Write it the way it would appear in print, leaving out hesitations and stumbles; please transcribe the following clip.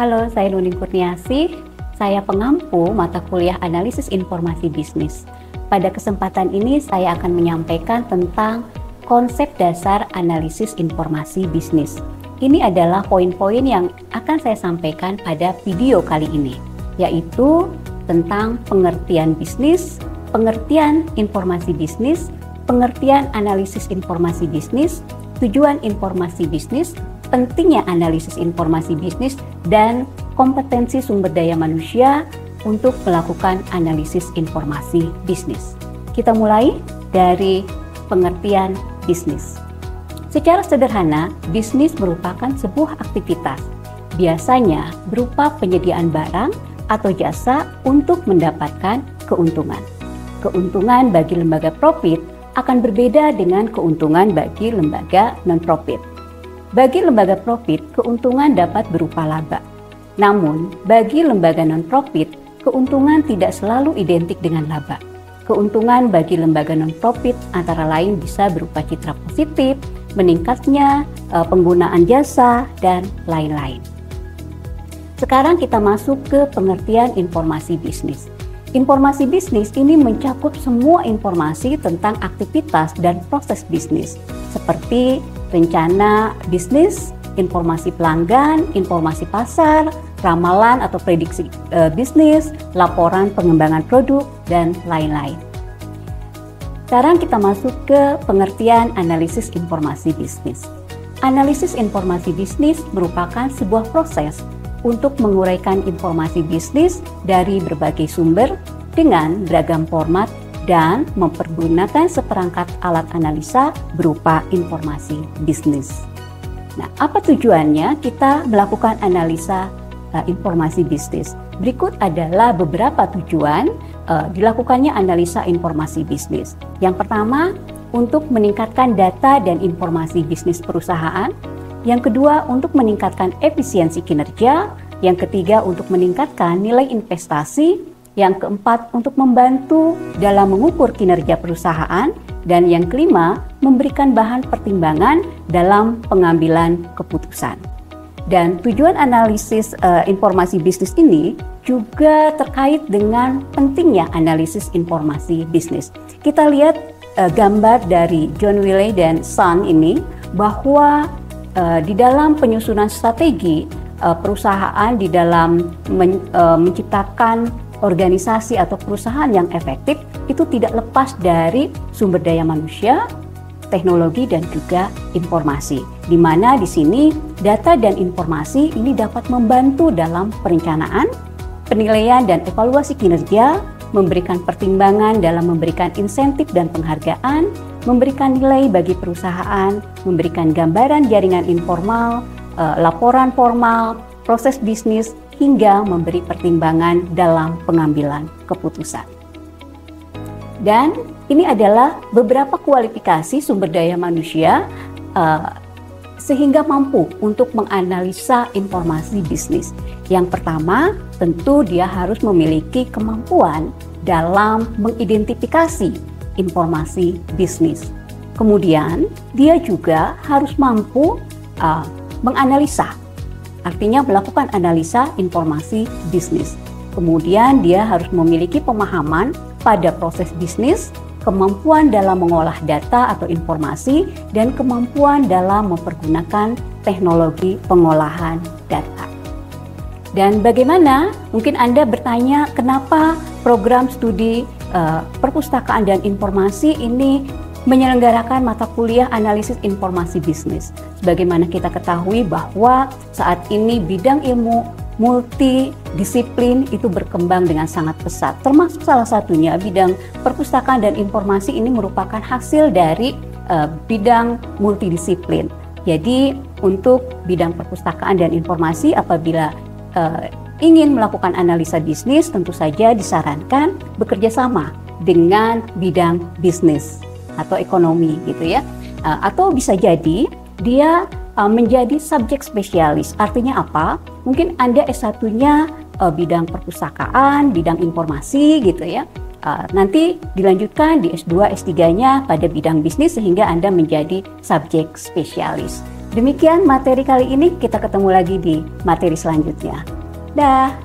Halo, saya Nuning Kurniasih. Saya pengampu mata kuliah Analisis Informasi Bisnis. Pada kesempatan ini saya akan menyampaikan tentang konsep dasar analisis informasi bisnis. Ini adalah poin-poin yang akan saya sampaikan pada video kali ini, yaitu tentang pengertian bisnis, pengertian informasi bisnis, pengertian analisis informasi bisnis, tujuan informasi bisnis, pentingnya analisis informasi bisnis, dan kompetensi sumber daya manusia untuk melakukan analisis informasi bisnis. Kita mulai dari pengertian bisnis. Secara sederhana, bisnis merupakan sebuah aktivitas, biasanya berupa penyediaan barang atau jasa untuk mendapatkan keuntungan. Keuntungan bagi lembaga profit akan berbeda dengan keuntungan bagi lembaga non-profit. Bagi lembaga profit, keuntungan dapat berupa laba. Namun, bagi lembaga non-profit, keuntungan tidak selalu identik dengan laba. Keuntungan bagi lembaga non-profit antara lain bisa berupa citra positif, meningkatnya penggunaan jasa, dan lain-lain. Sekarang kita masuk ke pengertian informasi bisnis. Informasi bisnis ini mencakup semua informasi tentang aktivitas dan proses bisnis, seperti rencana bisnis, informasi pelanggan, informasi pasar, ramalan atau prediksi bisnis, laporan pengembangan produk, dan lain-lain. Sekarang kita masuk ke pengertian analisis informasi bisnis. Analisis informasi bisnis merupakan sebuah proses untuk menguraikan informasi bisnis dari berbagai sumber dengan beragam format dan mempergunakan seperangkat alat analisa berupa informasi bisnis. Nah, apa tujuannya kita melakukan analisa informasi bisnis? Berikut adalah beberapa tujuan dilakukannya analisa informasi bisnis. Yang pertama, untuk meningkatkan data dan informasi bisnis perusahaan. Yang kedua, untuk meningkatkan efisiensi kinerja. Yang ketiga, untuk meningkatkan nilai investasi. Yang keempat, untuk membantu dalam mengukur kinerja perusahaan. Dan yang kelima, memberikan bahan pertimbangan dalam pengambilan keputusan. Dan tujuan analisis informasi bisnis ini juga terkait dengan pentingnya analisis informasi bisnis. Kita lihat gambar dari John Wiley dan Son ini, bahwa di dalam penyusunan strategi perusahaan, di dalam menciptakan organisasi atau perusahaan yang efektif, itu tidak lepas dari sumber daya manusia, teknologi, dan juga informasi. Di mana di sini data dan informasi ini dapat membantu dalam perencanaan, penilaian, dan evaluasi kinerja, memberikan pertimbangan dalam memberikan insentif dan penghargaan, memberikan nilai bagi perusahaan, memberikan gambaran jaringan informal, laporan formal, proses bisnis, hingga memberi pertimbangan dalam pengambilan keputusan. Dan ini adalah beberapa kualifikasi sumber daya manusia sehingga mampu untuk menganalisa informasi bisnis. Yang pertama, tentu dia harus memiliki kemampuan dalam mengidentifikasi informasi bisnis. Kemudian, dia juga harus mampu menganalisa, artinya melakukan analisa informasi bisnis. Kemudian, dia harus memiliki pemahaman pada proses bisnis, kemampuan dalam mengolah data atau informasi, dan kemampuan dalam mempergunakan teknologi pengolahan data. Dan bagaimana? Mungkin Anda bertanya, kenapa program studi perpustakaan dan informasi ini menyelenggarakan mata kuliah analisis informasi bisnis? Sebagaimana kita ketahui bahwa saat ini bidang ilmu multidisiplin itu berkembang dengan sangat pesat, termasuk salah satunya bidang perpustakaan dan informasi ini merupakan hasil dari bidang multidisiplin. Jadi untuk bidang perpustakaan dan informasi, apabila ingin melakukan analisa bisnis, tentu saja disarankan bekerja sama dengan bidang bisnis atau ekonomi gitu ya. Atau bisa jadi dia menjadi subjek spesialis. Artinya apa? Mungkin Anda S1-nya bidang perpustakaan, bidang informasi gitu ya. Nanti dilanjutkan di S2, S3-nya pada bidang bisnis sehingga Anda menjadi subjek spesialis. Demikian materi kali ini, kita ketemu lagi di materi selanjutnya. Dah.